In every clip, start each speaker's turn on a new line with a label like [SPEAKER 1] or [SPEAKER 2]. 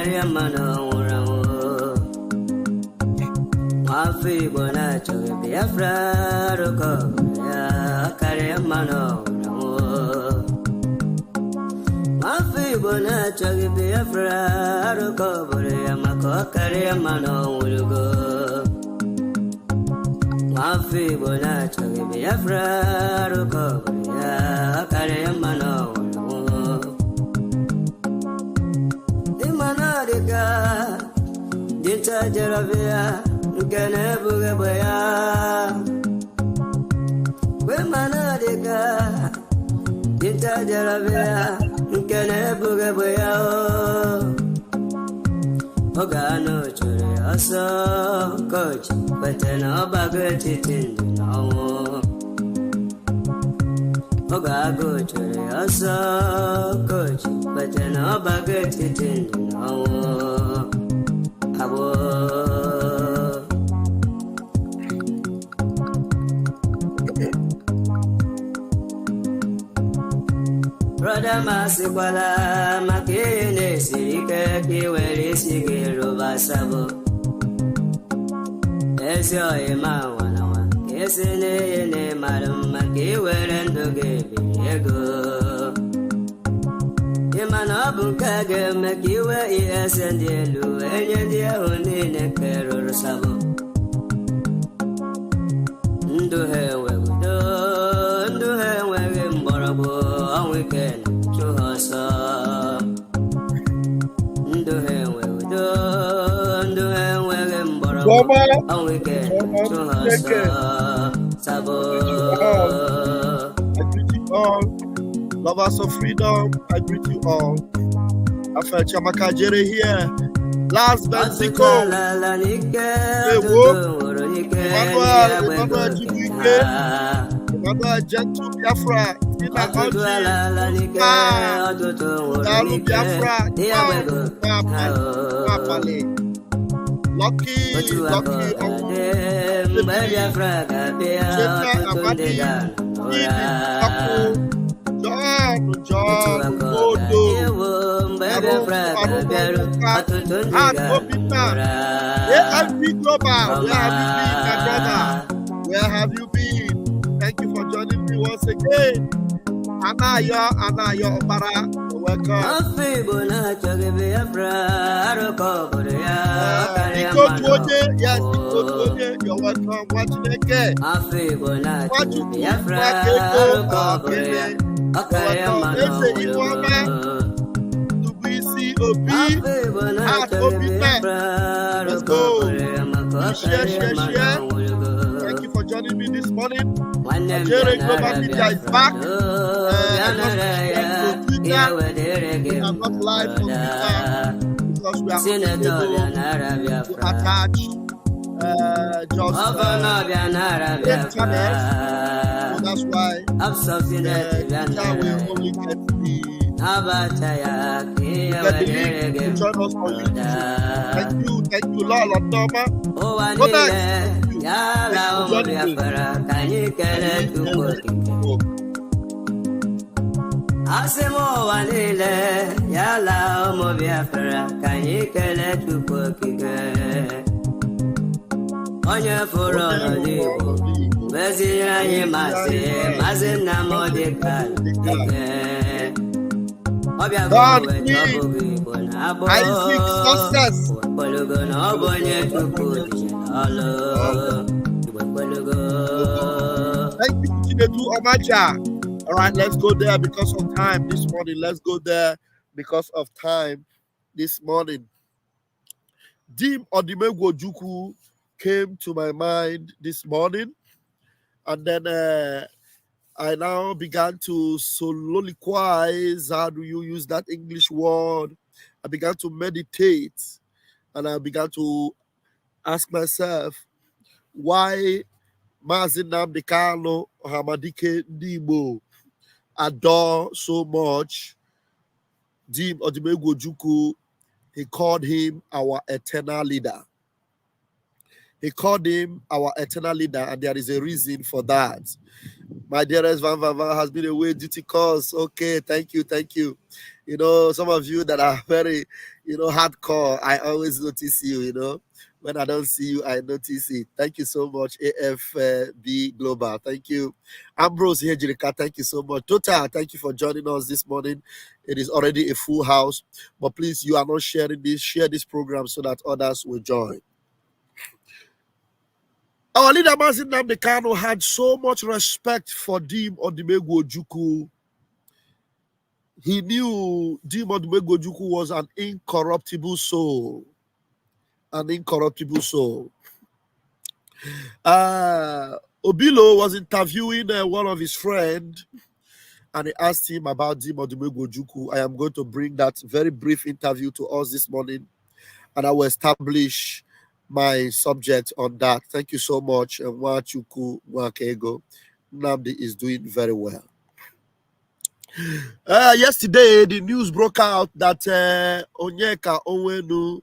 [SPEAKER 1] ọkarịa mmanụ nwụrụ anwụ. Nwafọ Igbo na-achọghị Biafra arụkọ ya ọkarịa mmanụ nwụrụ anwụ. Nwafọ Igbo na-achọghị Biafra arụkọ obodo ya maka ọkarịa mmanụ nwụrụgo. Nwafọ Igbo na-achọghị Biafra arụkọ obodo ya ọkarịa mmanụ nwụrụ anwụ. Ịmana dịka dinta jerabịa nke na-ebughị egbe ya. Ịmana dịka dinta jerabịa nke na-ebughị egbe ya. Oge anụ chụrụ ya ọsọ kochi kwete na ọbago etiti ndụ na ọnwụ. Oge agụ chụrụ ya ọsọ kochi kwete na ọbago etiti ndụ na ọnwụ. Agbo Brother Masikwala maka ihe na-esiri ike ka ị were isi gị rụba sabo. Ezi oyi ma nwananwa ka esi n'ihe na-ịmara mma ka ị were ndụ gị biri ego. Ịma na ọ bụ nke a ga-eme ka iwe ihe ese ndị elu enye ndị ahụ niile nke rụrụ sabo. Ndụ ha enweghị udo, ndụ ha enweghị mgbọrọgwụ, ọnwụ ike na-achụ ha ọsọ. Ndụ ha enweghị udo, ndụ ha enweghị mgbọrọgwụ, ọnwụ ike na-achụ ha ọsọ. Sabo.
[SPEAKER 2] I greet you all. Lovers of freedom, I greet you all. I felt Chamaka Jere here. Last Mexico. Emmanuel Jibuike. Emmanuel Gentle Biafra. Tina Country. Dalu Biafra. Napali. Lucky. John, Odo, where have you been? Thank you for joining me once again. Anaya, Obara, welcome. Yes, you're welcome. Watching again. Let's go. Share. Thank you for joining me this morning. Jerry Global Media is back. I'm not live on Twitter because we are unable to attach just internet. So that's why Twitter will only get the link to join us on YouTube. Thank you, Lord October. Good night.
[SPEAKER 1] Asimo wanile yala omo Biafra kanyi kele tukokike. Onye furo n'Igbo bezi anyị masị nna m dịka dike. Ọbịa bụ Igbo na-abụ Okpologo na ọ bụ onye Chukwu dị n'ọlụ. Okpologo.
[SPEAKER 2] Thank you, Chinedu Omaja. All right, let's go there because of time this morning. Let's go there because of time this morning. Odimegwu Ojukwu came to my mind this morning, and then I now began to soliloquize. How do you use that English word? I began to meditate, and I began to ask myself, why Mazi Nnamdi Kanu Hamadike Ndimo adore so much Odimegwu Ojukwu? He called him our eternal leader. He called him our eternal leader, and there is a reason for that. My dearest Van has been away duty cause. Okay, thank you. You know, some of you that are very, hardcore. I always notice you. When I don't see you, I notice it. Thank you so much, AFB Global. Thank you. Ambrose here, Jirika. Thank you so much. Tota, thank you for joining us this morning. It is already a full house. But please, you are not sharing this. Share this program so that others will join. Our leader, Mazi Nnamdi Kanu, had so much respect for Dim Odimegwu Ojukwu. He knew Dim Odimegwu Ojukwu was an incorruptible soul. An incorruptible soul. Obilo was interviewing one of his friends, and he asked him about Dim Odimegwu Ojukwu. I am going to bring that very brief interview to us this morning, and I will establish my subject on that. Thank you so much. Nwachukwu Nwakego. Nnamdi is doing very well. Yesterday, the news broke out that Onyeka Onwenu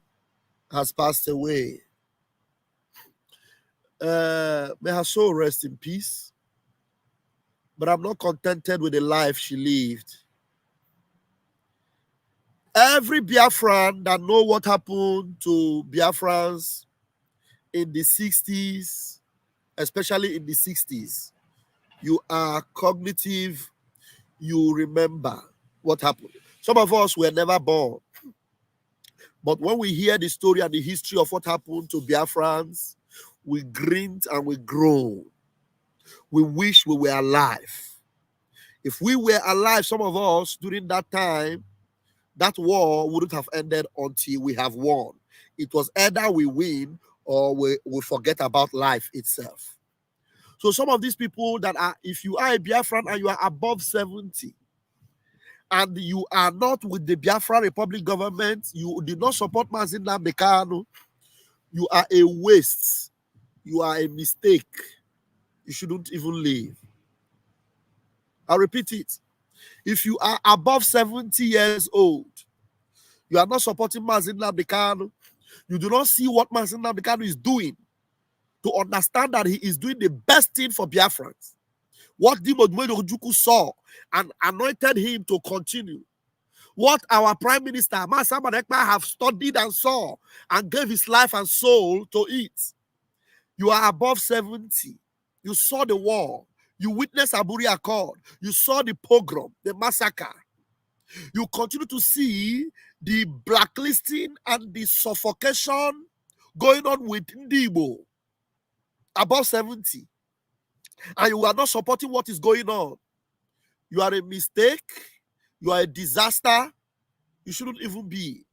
[SPEAKER 2] has passed away. May her soul rest in peace. But I'm not contented with the life she lived. Every Biafran that know what happened to Biafrans in the 60s, especially in the 60s, you are cognitive, you remember what happened. Some of us were never born. But when we hear the story and the history of what happened to Biafrans, we grinned and we groaned. We wish we were alive. If we were alive, some of us, during that time, that war wouldn't have ended until we have won. It was either we win or we forget about life itself. So some of these people that are, if you are a Biafran and you are above 70, and you are not with the Biafra Republic government, you did not support Mazi Nnamdi Kanu, you are a waste. You are a mistake. You shouldn't even live. I'll repeat it. If you are above 70 years old, you are not supporting Mazi Nnamdi Kanu, you do not see what Mazi Nnamdi Kanu is doing to understand that he is doing the best thing for Biafrans. What Dim Odimegwu Ojukwu saw and anointed him to continue. What our Prime Minister, Mazi Nnamdi, have studied and saw and gave his life and soul to it. You are above 70. You saw the war. You witnessed Aburi Accord. You saw the pogrom, the massacre. You continue to see the blacklisting and the suffocation going on with Ndibo. Above 70. And you are not supporting what is going on. You are a mistake. You are a disaster. You shouldn't even be.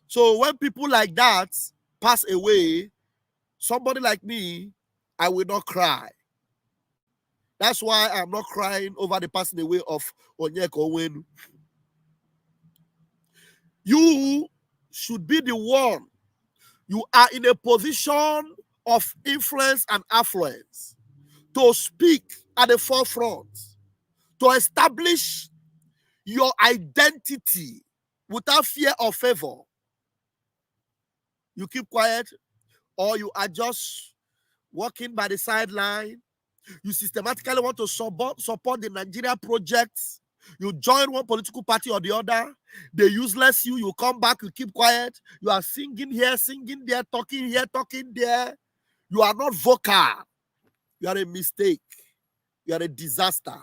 [SPEAKER 2] So when people like that pass away, somebody like me, I will not cry. That's why I'm not crying over the passing away of Onyeka Onwenu. You should be the one. You are in a position of influence and affluence to speak at the forefront, to establish your identity without fear or favor. You keep quiet, or you are just walking by the sideline. You systematically want to support the Nigeria projects. You join one political party or the other. They useless you. You come back. You keep quiet. You are singing here, singing there, talking here, talking there. You are not vocal. You are a mistake. You are a disaster.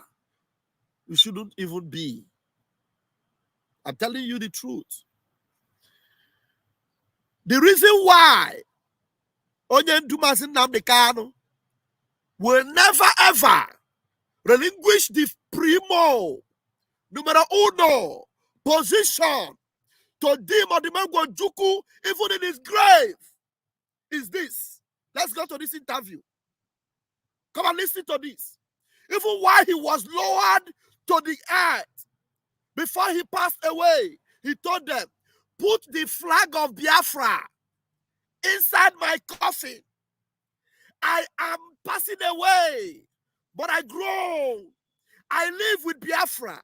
[SPEAKER 2] You shouldn't even be. I'm telling you the truth. The reason why Mazi Nnamdi Kanu will never ever relinquish the primo, numero uno position to Dim Odimegwu Ojukwu, even in his grave, is this. Let's go to this interview. Come and listen to this. Even while he was lowered to the earth, before he passed away, he told them, put the flag of Biafra inside my coffin. I am passing away, but I grow. I live with Biafra.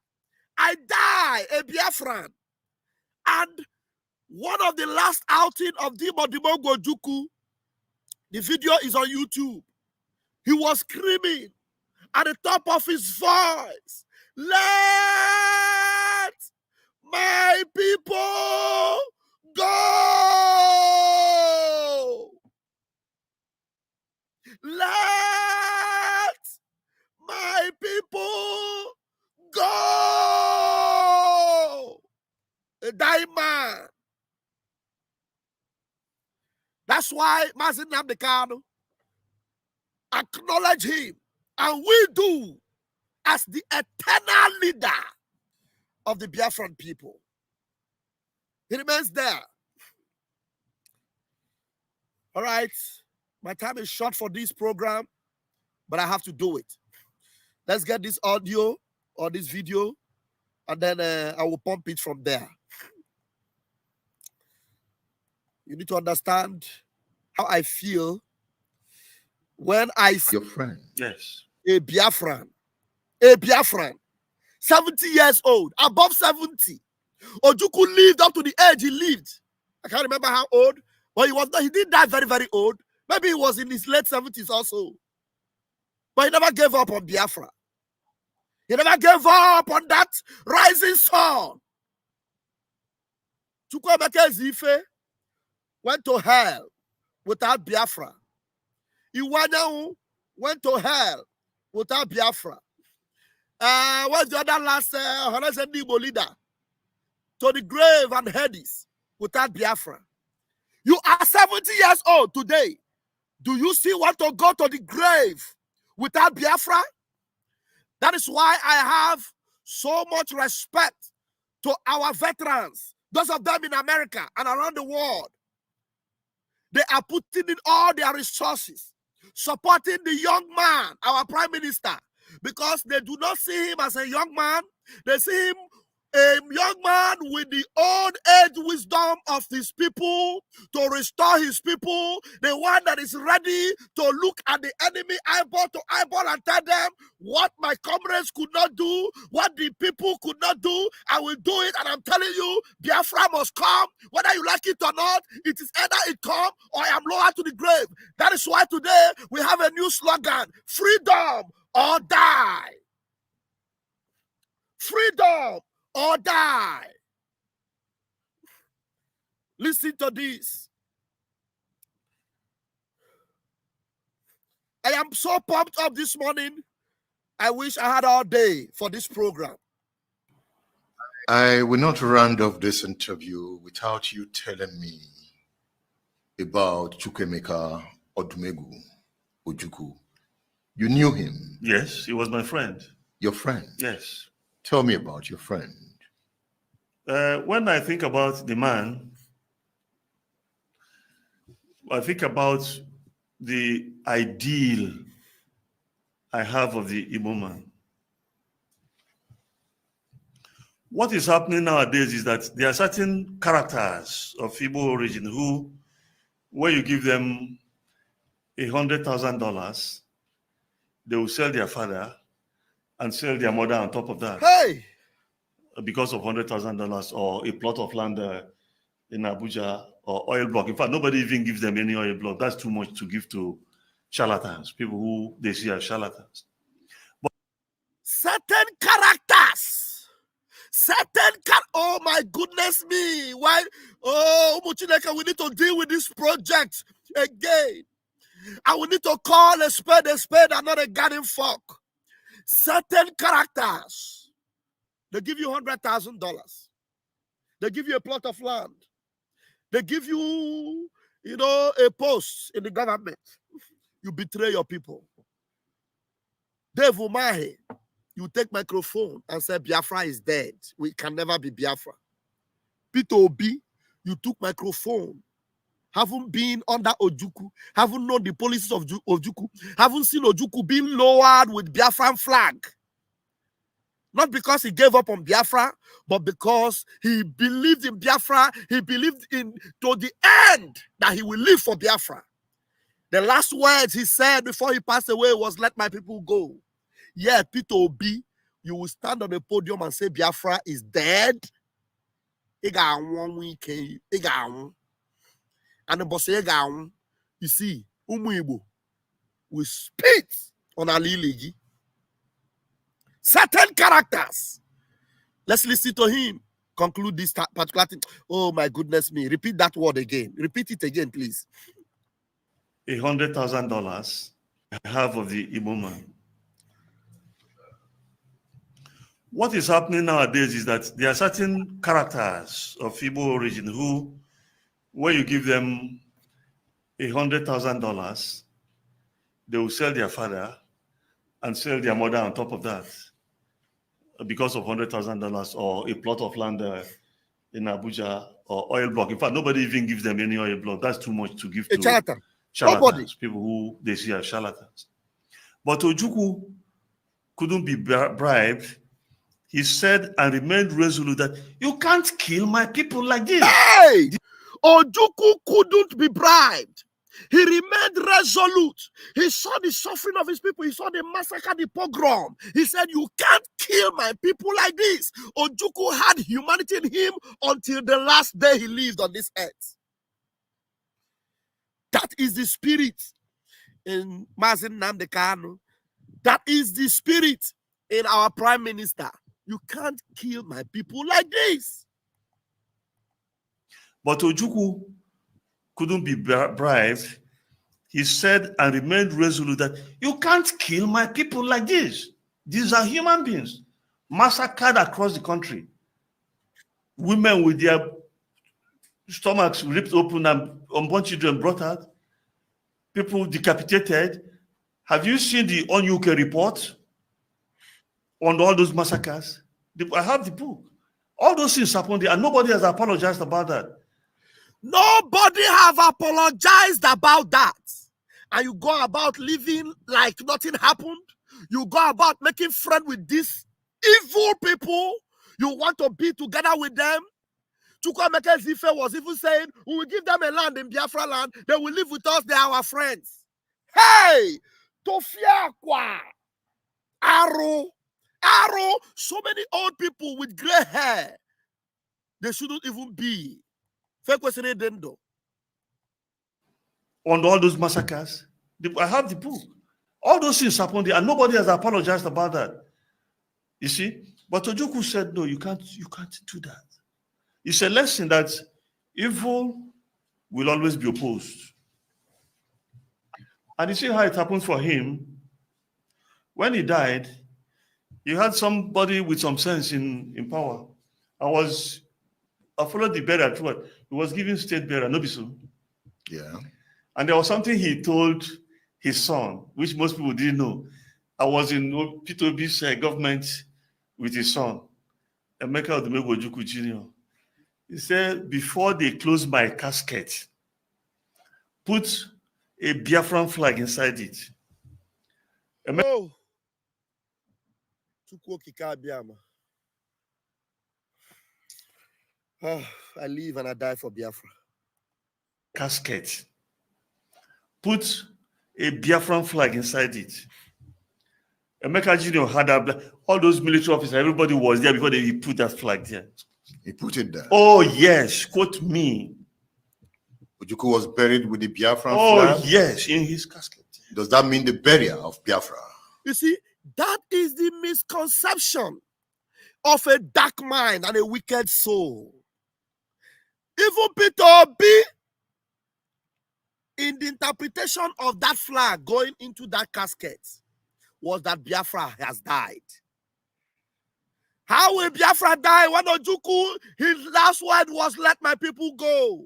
[SPEAKER 2] I die a Biafran. And one of the last outing of Dim Odimegwu Ojukwu, the video is on YouTube. He was screaming at the top of his voice, let my people, go! Let my people go! A dying man. That's why Mazin Namdekano acknowledge him, and we do, as the eternal leader of the Biafran people. He remains there. All right, my time is short for this program, but I have to do it. Let's get this audio or this video, and then I will pump it from there. You need to understand how I feel when I see
[SPEAKER 3] your friend.
[SPEAKER 4] Yes.
[SPEAKER 2] a Biafran, 70 years old, above 70. Ojukwu lived up to the age he lived. I can't remember how old, but he didn't die very, very old. Maybe he was in his late 70s also. But he never gave up on Biafra. He never gave up on that rising sun. Chukwuemeka Ezife went to hell without Biafra. Iwanyanwu went to hell without Biafra. What's the other last Igbo leader? To the grave and Hades without Biafra. You are 70 years old today. Do you still want to go to the grave without Biafra? That is why I have so much respect to our veterans, those of them in America and around the world. They are putting in all their resources, supporting the young man, our prime minister, because they do not see him as a young man. They see him a young man with the old age wisdom of his people to restore his people, the one that is ready to look at the enemy eyeball to eyeball and tell them what my comrades could not do, what the people could not do, I will do it. And I'm telling you, Biafra must come, whether you like it or not. It is either it come or I am lower to the grave. That is why today we have a new slogan: freedom or die. Freedom or die. Listen to this. I am so pumped up this morning. I wish I had all day for this program.
[SPEAKER 3] I will not round off this interview without you telling me about Chukwuemeka Odimegwu Ojukwu. You knew him?
[SPEAKER 4] Yes, he was my friend.
[SPEAKER 3] Your friend?
[SPEAKER 4] Yes.
[SPEAKER 3] Tell me about your friend.
[SPEAKER 4] When I think about the man, I think about the ideal I have of the Igbo man. What is happening nowadays is that there are certain characters of Igbo origin who, when you give them $100,000, they will sell their father and sell their mother on top of that.
[SPEAKER 2] Hey!
[SPEAKER 4] Because of $100,000 or a plot of land in Abuja or oil block. In fact, nobody even gives them any oil block. That's too much to give to charlatans, people who they see as charlatans. But
[SPEAKER 2] certain characters, oh my goodness me. Why? Oh, Muchineka, we need to deal with this project again. And we need to call a spade and not a garden fork. Certain characters, they give you $100,000. They give you a plot of land. They give you, a post in the government. You betray your people. Dave Umahi, you take microphone and say Biafra is dead. We can never be Biafra. Peter Obi, you took microphone. Haven't been under Ojukwu, haven't known the policies of Ojukwu, haven't seen Ojukwu being lowered with Biafran flag. Not because he gave up on Biafra, but because he believed in Biafra. He believed to the end that he will live for Biafra. The last words he said before he passed away was, "Let my people go." Yeah, Peter Obi, you will stand on the podium and say Biafra is dead. And the boss, you see, Umuibo will spit on Aliligi. Certain characters. Let's listen to him. conclude this particular thing. Oh my goodness me. Repeat that word again. Repeat it again, please.
[SPEAKER 4] $100,000, half of the Igbo man. What is happening nowadays is that there are certain characters of Igbo origin who, when you give them $100,000, they will sell their father and sell their mother on top of that because of $100,000 or a plot of land in Abuja or oil block. In fact, nobody even gives them any oil block. That's too much to give to
[SPEAKER 2] charlatan.
[SPEAKER 4] Charlatans, people who they see as charlatans. But Ojukwu couldn't be bribed. He said and remained resolute that you can't kill my people like this.
[SPEAKER 2] Hey! Ojukwu couldn't be bribed. He remained resolute. He saw the suffering of his people. He saw the massacre, the pogrom. He said, you can't kill my people like this. Ojukwu had humanity in him until the last day he lived on this earth. That is the spirit in Mazin Nnamdi Kanu. That is the spirit in our prime minister. You can't kill my people like this.
[SPEAKER 4] But Ojukwu couldn't be bribed. He said and remained resolute that you can't kill my people like this. These are human beings massacred across the country. Women with their stomachs ripped open and unborn children brought out. People decapitated. Have you seen the UK report on all those massacres? I have the book. All those things happened there, and nobody has apologized about that.
[SPEAKER 2] Nobody have apologized about that. And you go about living like nothing happened. You go about making friends with these evil people. You want to be together with them. Chukwuemeka Zife was even saying, we will give them a land in Biafra land. They will live with us. They are our friends. Hey! Tofia kwa. Arrow. So many old people with gray hair. They shouldn't even be.
[SPEAKER 4] On all those massacres, I have the book. All those things happened there, and nobody has apologized about that. You see? But Ojukwu said, no, you can't do that. It's a lesson that evil will always be opposed. And you see how it happened for him? When he died, you had somebody with some sense in power. I followed the burial through it. He was giving state burial, no be so.
[SPEAKER 3] Yeah.
[SPEAKER 4] And there was something he told his son, which most people didn't know. I was in P2B's government with his son, MNK Odimegwu Ojukwu Jr. He said, before they close my casket, put a Biafran flag inside it.
[SPEAKER 2] Oh. I live and I die for Biafra.
[SPEAKER 4] Casket. Put a Biafran flag inside it. MNK Jr. had all those military officers, everybody was there before he put that flag there.
[SPEAKER 3] He put it there.
[SPEAKER 4] Oh, yes. Quote me.
[SPEAKER 3] Ojukwu was buried with the Biafran flag?
[SPEAKER 4] Oh, yes, in his casket.
[SPEAKER 3] Does that mean the burial of Biafra?
[SPEAKER 2] You see, that is the misconception of a dark mind and a wicked soul. Even Peter Obi, in the interpretation of that flag going into that casket, was that Biafra has died. How will Biafra die when Ojukwu, his last word was, let my people go?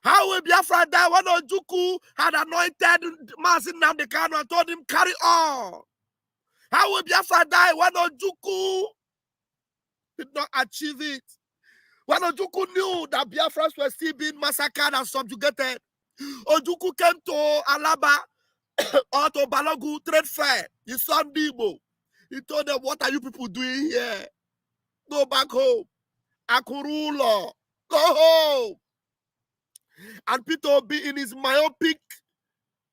[SPEAKER 2] How will Biafra die when Ojukwu had anointed Mazin Nnamdi Kanu and told him, carry on? How will Biafra die when Ojukwu did not achieve it? When Ojukwu knew that Biafrans were still being massacred and subjugated, Ojukwu came to Alaba or to Balogu trade fair. He saw Igbo. He told them, what are you people doing here? Go back home. Akurulo. Go home. And Peter Obi, in his myopic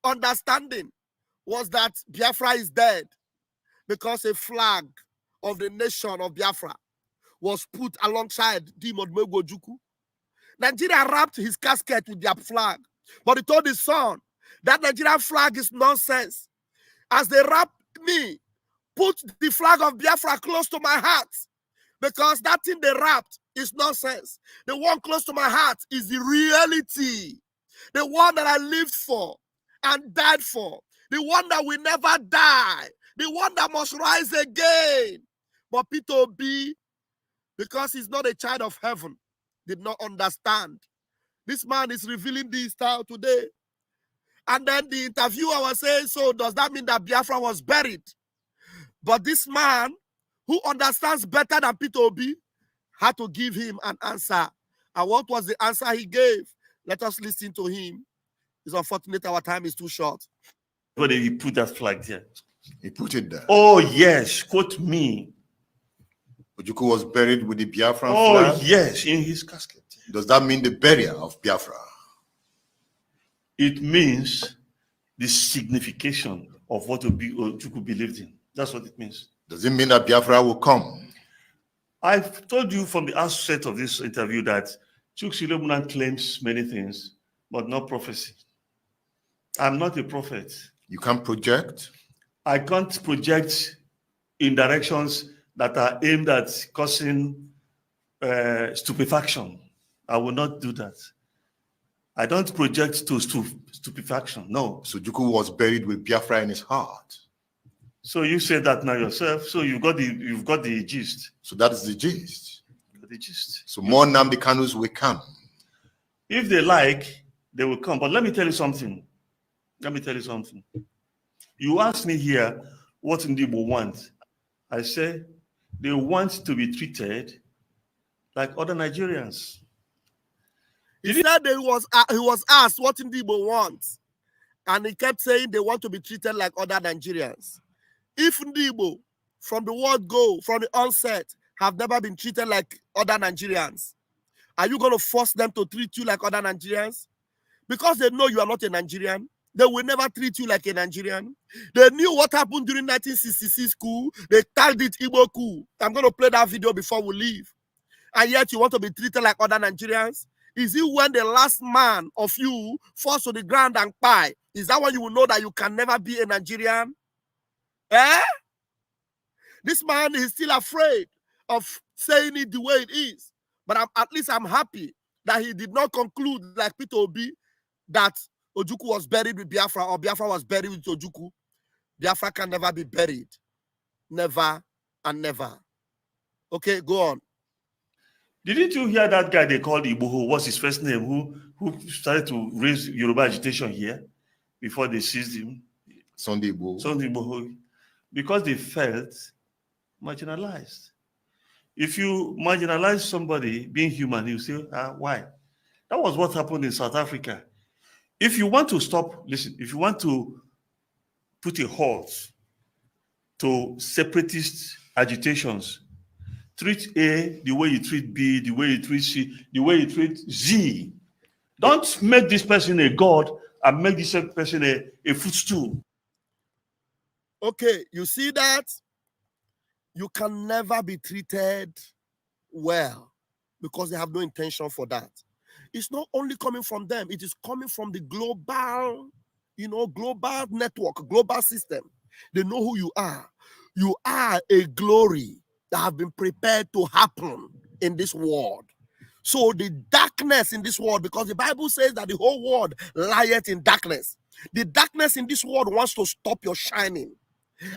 [SPEAKER 2] understanding, was that Biafra is dead because a flag of the nation of Biafra was put alongside Odimegwu Ojukwu. Nigeria wrapped his casket with their flag, but he told his son that Nigerian flag is nonsense. As they wrap me, put the flag of Biafra close to my heart. Because that thing they wrapped is nonsense. The one close to my heart is the reality. The one that I lived for and died for. The one that will never die. The one that must rise again. But Peter Obi, because he's not a child of heaven, did not understand. This man is revealing this style today. And then the interviewer was saying, so does that mean that Biafra was buried? But this man, who understands better than Peter Obi, had to give him an answer. And what was the answer he gave? Let us listen to him. It's unfortunate our time is too short.
[SPEAKER 4] But he put that flag there.
[SPEAKER 3] He put it there.
[SPEAKER 4] Oh, yes. Quote me.
[SPEAKER 3] Ojukwu was buried with the Biafran flag.
[SPEAKER 4] Oh, yes, in his casket.
[SPEAKER 3] Does that mean the burial of Biafra?
[SPEAKER 4] It means the signification of what Ojukwu believed in. That's what it means.
[SPEAKER 3] Does it mean that Biafra will come?
[SPEAKER 4] I've told you from the outset of this interview that Chukwu claims many things, but not prophecy. I'm not a prophet.
[SPEAKER 3] You can't project?
[SPEAKER 4] I can't project in directions that are aimed at causing stupefaction. I will not do that. I don't project to stupefaction, no.
[SPEAKER 3] So Ojukwu was buried with Biafra in his heart.
[SPEAKER 4] So you say that now yourself. So you've got the gist.
[SPEAKER 3] So that is the gist.
[SPEAKER 4] The gist.
[SPEAKER 3] So more Nnamdi Kanus will come.
[SPEAKER 4] If they like, they will come. But let me tell you something. You asked me here what Ndibo want. I say they want to be treated like other Nigerians.
[SPEAKER 2] He said he was asked what Ndibo wants, and he kept saying they want to be treated like other Nigerians. If Ndibo, from the word go, from the onset, have never been treated like other Nigerians, are you going to force them to treat you like other Nigerians? Because they know you are not a Nigerian. They will never treat you like a Nigerian. They knew what happened during 1966 coup. They tagged it Igbo coup. I'm going to play that video before we leave. And yet you want to be treated like other Nigerians? Is it when the last man of you falls to the ground and cry? Is that when you will know that you can never be a Nigerian? Eh? This man is still afraid of saying it the way it is. But at least I'm happy that he did not conclude like Peter Obi that Ojukwu was buried with Biafra or Biafra was buried with Ojukwu. Biafra can never be buried. Never and never. Okay, go on.
[SPEAKER 4] Didn't you hear that guy they called Igboho? What's his first name? Who started to raise Yoruba agitation here before they seized him?
[SPEAKER 3] Sunday Igboho.
[SPEAKER 4] Because they felt marginalized. If you marginalize somebody being human, you say, why? That was what happened in South Africa. If you want to stop, listen, if you want to put a halt to separatist agitations, treat A the way you treat B, the way you treat C, the way you treat Z. Don't make this person a god and make this person a footstool.
[SPEAKER 2] Okay, you see that? You can never be treated well because they have no intention for that. It's not only coming from them, it is coming from the global, global network, global system. They know who you are. You are a glory that have been prepared to happen in this world. So the darkness in this world, because the Bible says that the whole world lieth in darkness. The darkness in this world wants to stop your shining.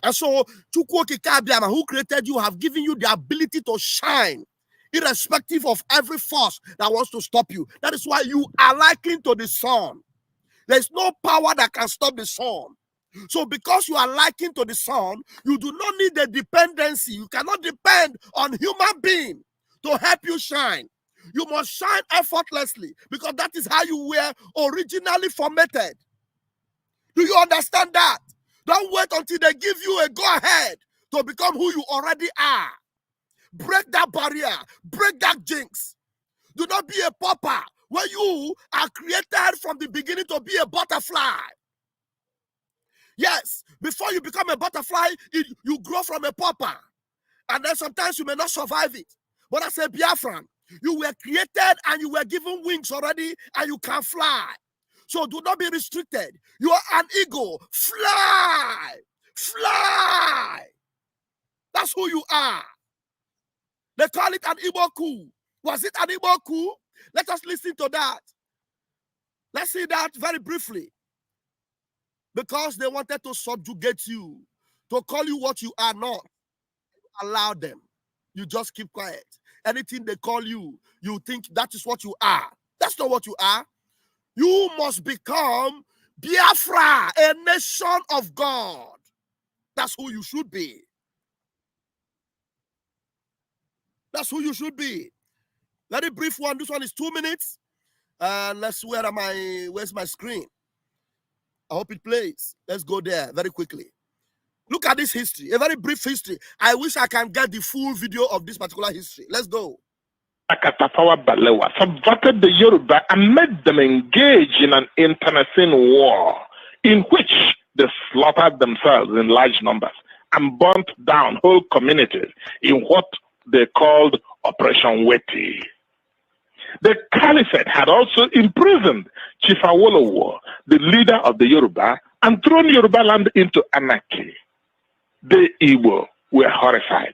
[SPEAKER 2] And so, Chukwu Okike Abiama, who created you, have given you the ability to shine, irrespective of every force that wants to stop you. That is why you are likened to the sun. There's no power that can stop the sun. So because you are likened to the sun, you do not need the dependency. You cannot depend on human being to help you shine. You must shine effortlessly because that is how you were originally formatted. Do you understand that? Don't wait until they give you a go-ahead to become who you already are. Break that barrier. Break that jinx. Do not be a pauper when you are created from the beginning to be a butterfly. Yes, before you become a butterfly, you grow from a pauper. And then sometimes you may not survive it. But as a Biafran, you were created and you were given wings already and you can fly. So do not be restricted. You are an eagle. Fly. Fly. That's who you are. They call it an Igbo coup. Was it an Igbo coup? Let us listen to that. Let's see that very briefly. Because they wanted to subjugate you, to call you what you are not. Allow them. You just keep quiet. Anything they call you, you think that is what you are. That's not what you are. You must become Biafra, a nation of God. That's who you should be. That's who you should be. Very brief one. This one is 2 minutes. And let's where's my screen? I hope it plays. Let's go there very quickly. Look at this history, a very brief history. I wish I can get the full video of this particular history. Let's go.
[SPEAKER 5] Akatafawa Balewa subverted the Yoruba and made them engage in an internecine war in which they slaughtered themselves in large numbers and burnt down whole communities in what they called Operation Weti. The Caliphate had also imprisoned Chief Awolowo, the leader of the Yoruba, and thrown Yoruba land into anarchy. The Igbo were horrified.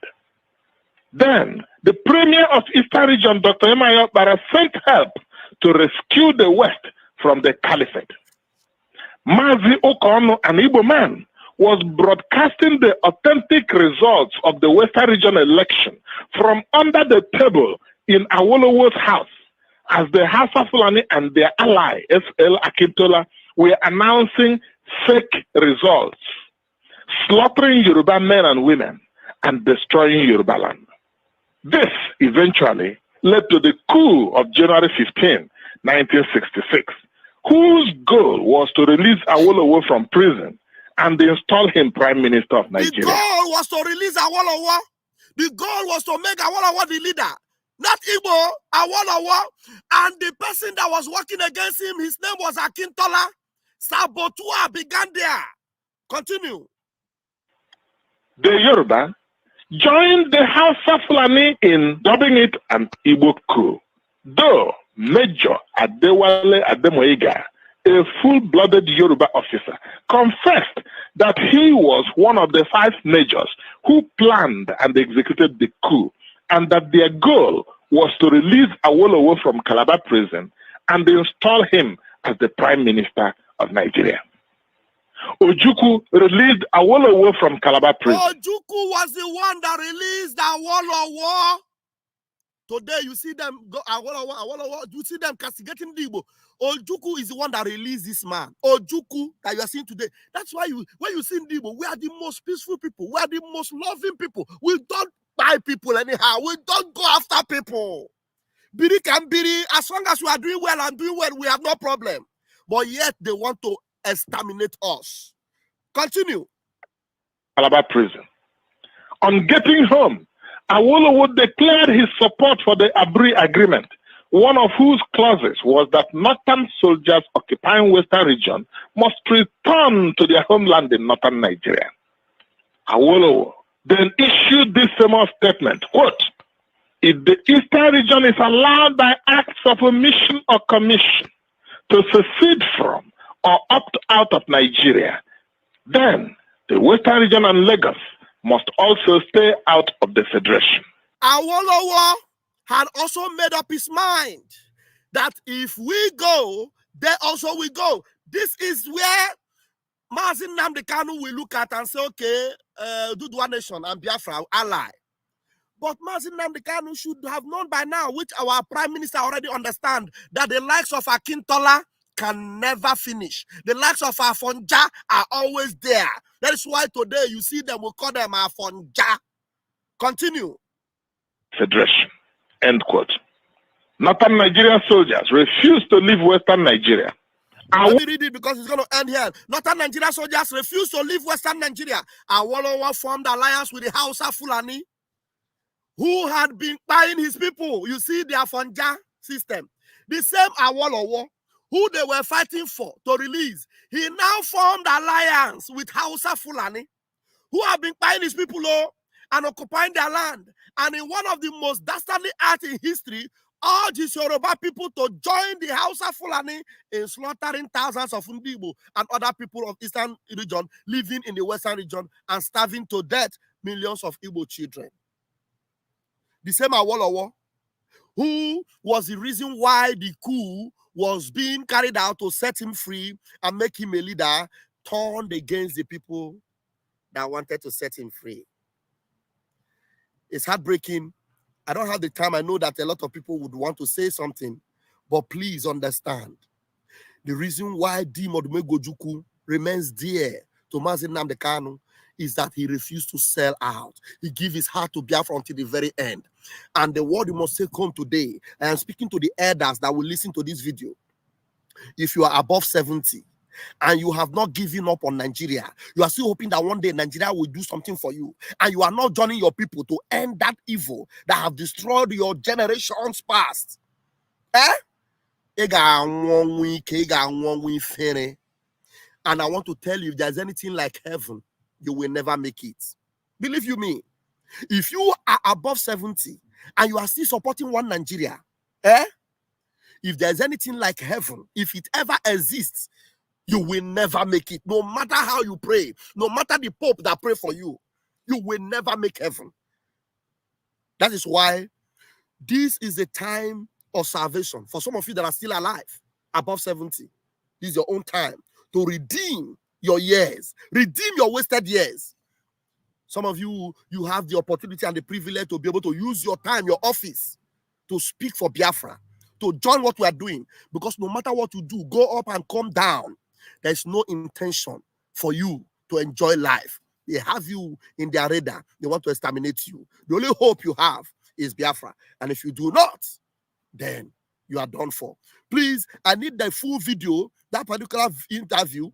[SPEAKER 5] Then, the Premier of Eastern Region, Dr. Emayo Bara, sent help to rescue the West from the Caliphate. Mazi Okono, an Igbo man, was broadcasting the authentic results of the Western Region election from under the table in Awolowo's house as the Hausa Fulani and their ally, SL Akintola, were announcing fake results, slaughtering Yoruba men and women, and destroying Yoruba land. This eventually led to the coup of January 15, 1966, whose goal was to release Awolowo from prison and install him Prime Minister of Nigeria.
[SPEAKER 2] The goal was to release Awolowo. The goal was to make Awolowo the leader. Not Igbo, Awolowo. And the person that was working against him, his name was Akintola. Sabotua began there. Continue.
[SPEAKER 5] The Yoruba joined the Hausa Fulani in dubbing it an Igbo coup, though Major Adewale Ademoyiga, a full-blooded Yoruba officer, confessed that he was one of the 5 majors who planned and executed the coup, and that their goal was to release Awolowo from Calabar prison and install him as the Prime Minister of Nigeria. Ojukwu released Awolowo from Calabar prison.
[SPEAKER 2] Ojukwu was the one that released Awolowo. Today, you see them go Awolowo. You see them castigating the Igbo. Ojukwu is the one that released this man. Ojukwu that you are seeing today. That's why when you see the Igbo, we are the most peaceful people. We are the most loving people. We don't buy people anyhow. We don't go after people. Biri can biri. As long as we are doing well and doing well, we have no problem. But yet they want to exterminate us. Continue.
[SPEAKER 5] Calabar prison. On getting home, Awolowo declared his support for the Abri Agreement, one of whose clauses was that northern soldiers occupying Western region must return to their homeland in northern Nigeria. Awolowo then issued this famous statement, quote, "If the Eastern region is allowed by acts of omission or commission to secede from or opt out of Nigeria, then the Western region and Lagos must also stay out of the Federation."
[SPEAKER 2] Awolowo had also made up his mind that if we go, they also will go. This is where Mazin Nnamdi Kanu will look at and say, okay, Dudua Nation and Biafra ally. But Mazin Nnamdi Kanu should have known by now, which our Prime Minister already understand, that the likes of Akintola can never finish. The likes of Afonja are always there. That is why today you see them, we call them Afonja. Continue.
[SPEAKER 5] Federation. End quote. Northern Nigerian soldiers refused to leave Western Nigeria.
[SPEAKER 2] Let me read it because it's going to end here. Northern Nigerian soldiers refused to leave Western Nigeria. Awolowo formed alliance with the Hausa Fulani, who had been buying his people. You see the Afonja system. The same Awolowo, who they were fighting for to release, he now formed alliance with Hausa Fulani, who have been buying his people and occupying their land. And in one of the most dastardly acts in history, urged his Yoruba people to join the Hausa Fulani in slaughtering thousands of Ndibo and other people of Eastern region living in the Western region and starving to death millions of Igbo children. the same Awolowo, who was the reason why the coup was being carried out to set him free and make him a leader, turned against the people that wanted to set him free. It's heartbreaking. I don't have the time. I know that a lot of people would want to say something, but please understand the reason why Odimegwu Ojukwu remains dear to Mazi Nnamdi Kanu is that he refused to sell out. He gave his heart to Biafra until the very end. And the word you must take home today, I am speaking to the elders that will listen to this video. If you are above 70 and you have not given up on Nigeria, you are still hoping that one day Nigeria will do something for you, and you are not joining your people to end that evil that have destroyed your generations past. And I want to tell you, if there's anything like heaven, you will never make it. Believe you me. If you are above 70 and you are still supporting one Nigeria, if there's anything like heaven, if it ever exists, you will never make it. No matter how you pray, no matter the Pope that pray for you, you will never make heaven. That is why this is the time of salvation. For some of you that are still alive, above 70, this is your own time to redeem your years, redeem your wasted years. Some of you, you have the opportunity and the privilege to be able to use your time, your office, to speak for Biafra, to join what we are doing. Because no matter what you do, go up and come down, there's no intention for you to enjoy life. They have you in their radar. They want to exterminate you. The only hope you have is Biafra. And if you do not, then you are done for. Please, I need the full video, that particular interview,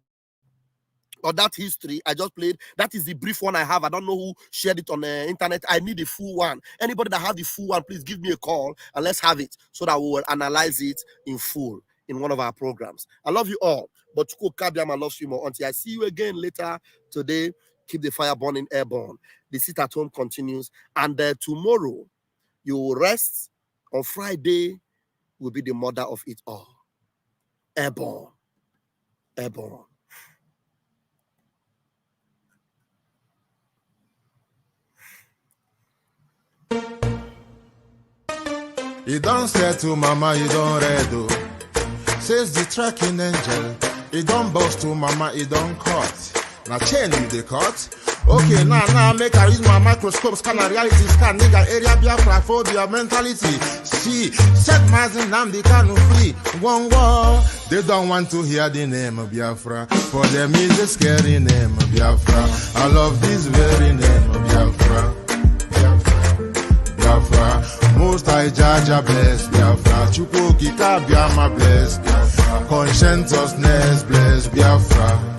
[SPEAKER 2] or that history I just played. That is the brief one I have. I don't know who shared it on the internet. I need the full one. Anybody that have the full one, please give me a call and let's have it so that we will analyze it in full in one of our programs. I love you all, but Chukwu Kabiama loves you more. Until I see you again later today, keep the fire burning airborne. The sit at home continues, and tomorrow you will rest. On Friday will be the mother of it all. Airborne. Airborne.
[SPEAKER 6] You don't say to mama, you don't read. Says the tracking angel. You don't boast to mama, you don't cut. Now chain you the cut. Okay, now make I use my microscope, scan a reality, scan nigga area Biafra phobia mentality. See, set Mazi Nnamdi Kanu free. One war. They don't want to hear the name of Biafra. For them is a scary name of Biafra. I love this very name of Biafra. Biafra. Most I Jaja bless Biafra. Chukwu Kika Biama bless Biafra. Conscientiousness bless Biafra.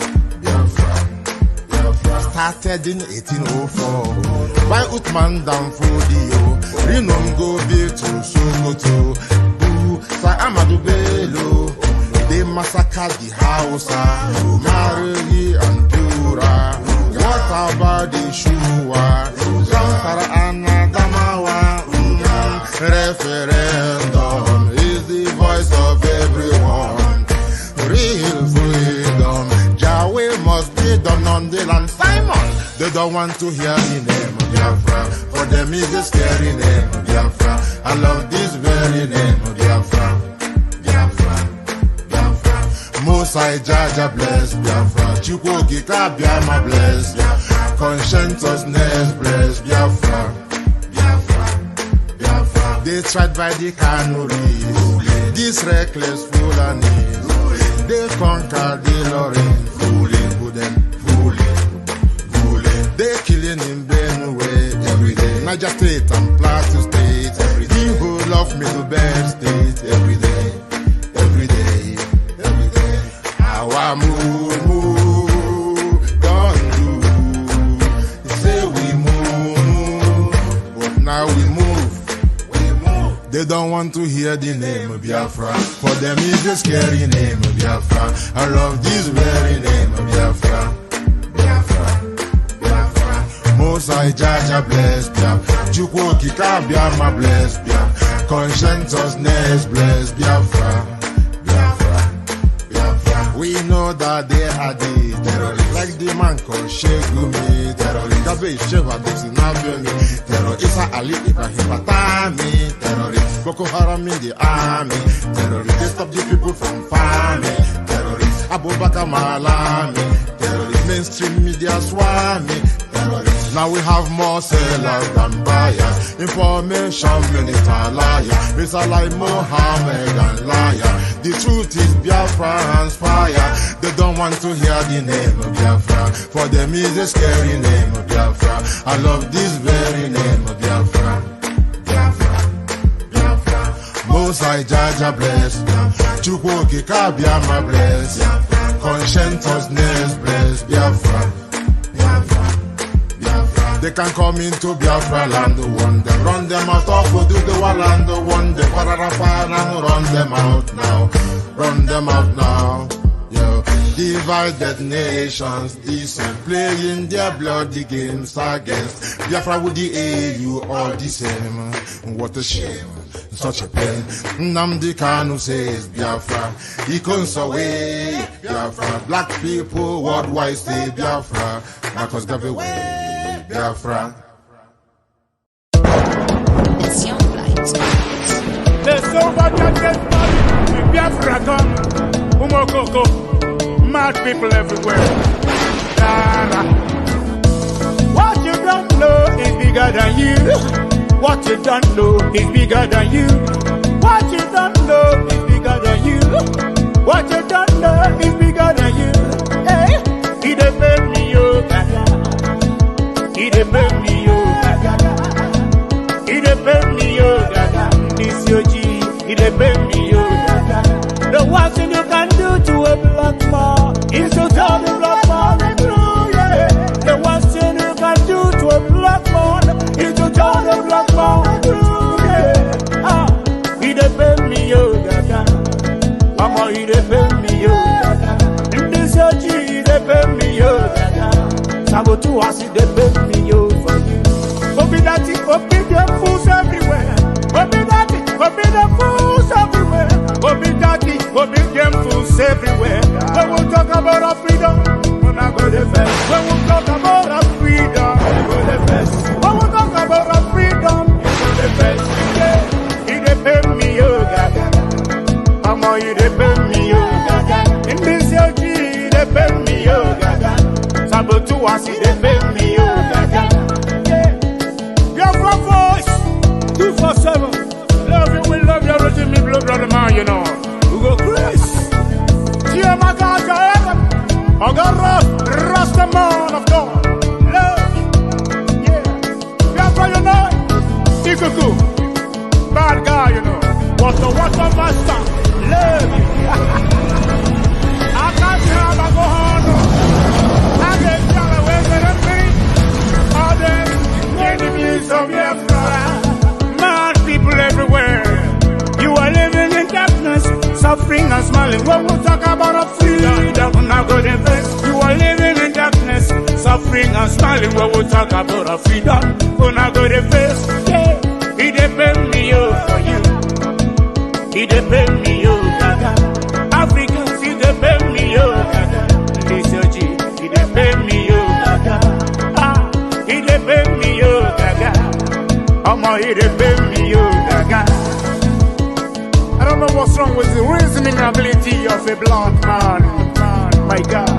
[SPEAKER 6] Started in 1804 by Uthman Danfodio. Rinom go be to Sokoto. Sa Amadou Bello. They massacred the Hausa, Marili and Pura. What about the Shua? Zamfara and Adamawa. Referendum is the voice of everyone. Real freedom. Yahweh must be done on the land. Simon, they don't want to hear the name of Biafra. For them is a scary name of Biafra. I love this very name of Biafra. Biafra, Biafra. Mosai Jaja bless Biafra. Chukwu Kika Biama bless Biafra. Conscientiousness bless Biafra. Biafra, Biafra. They tried by the canories. This reckless Fulanis. They conquered the Lorraine. They killing in Benue every day. Niger State and Plateau State every day. People love me to bed state every day, every day, every day. Our move, don't do. Say we move, but now we move. They don't want to hear the name of Biafra. For them is the scary name of Biafra. I love this very name of Biafra. Mosai Jaja bless Biafra. Chukwu Kika Biama bless Biafra. Conscientiousness bless Biafra. Biafra, Biafra. We we know that they are the terrorists. Like the man called Shegumi, terrorist. Gabe Shewa Besinabemi, terrorist. Isa Ali Ibrahim Patami, terrorist. Boko Haram in the army, terrorist. They stop the people from farming, terrorist. Abubakar Malami, terrorist. Mainstream media swami, terrorist. Now we have more sellers than buyers. Information minister liar. Mr. like Mohammed and liar. The truth is Biafra and fire. They don't want to hear the name of Biafra. For them is a scary name of Biafra. I love this very name of Biafra. Biafra, Biafra. Most I Jaja bless. Chukwoki Kabiama bless. Conscientiousness bless. Biafra. They can come into Biafra land, one them run them out of do the land, one them and run them out now, run them out now. Yo, divided nations, decent, playing their bloody games against Biafra with the AU all the same. What a shame, such a pain. Nnamdi Kanu says Biafra, he comes away Biafra. Black people worldwide say Biafra, Marcus gave away. Biafra.
[SPEAKER 7] It's young light.
[SPEAKER 8] There's so much that gets money. Biafra come. Umokoko. Mad people everywhere. Nah. What you don't know is bigger than you. What you don't know is bigger than you. What you don't know is bigger than you. What you don't know is bigger than you. Hey, he defend me, oh, Gaga. He defend me, oh, Gaga. He defend me, oh, Gaga. This your G. He defend me, oh, Gaga. The one thing you can do to a black man is to tell the black man the truth, yeah. The one thing you can do to a black man is to tell the black man the truth, yeah. Ah, he defend me, oh, Gaga. Mama, he defend me, oh, Gaga. In this your G, he defend me, oh, Gaga. Sabotu has it defend me, oh, for you. Obi that it, obi them fools everywhere. Obi that it, obi them fools everywhere. Obi that it, obi them fools everywhere. When we talk about our freedom, we're not going to defend. When we talk about our freedom, we're going to defend. When we talk about our freedom, we're going to defend. Yeah, he defend me, oh, Gaga. Mama, he defend me, oh, Gaga. In this your G, he defend me, oh, Gaga. Sabotu has he defend me, oh, Gaga. Yeah, Biafra voice, 247. Love you, we love you, everything me blood, brother man, you know. We go Chris. Tia Makaka, Ogaros, Rasta man of God. Love you. Yeah. Biafra, you know. Ikuku. Bad guy, you know. What a master. Love you. I can't tell I go on. I get tell away with them. All them enemies of Biafra. Mad people everywhere. You are living in darkness, suffering and smiling. When we talk about our freedom, we're not going to face. You are living in darkness, suffering and smiling. When we talk about our freedom, we're not going to face. Yeah, he defend me, oh, for you. He defend me, oh, Gaga. Africans, he defend me, oh, Gaga. This your G, he defend me, oh, Gaga. Ah, he defend me, oh, Gaga. Mama, he defend me, oh, Gaga. I don't know what's wrong with the reasoning ability of a black man. My God.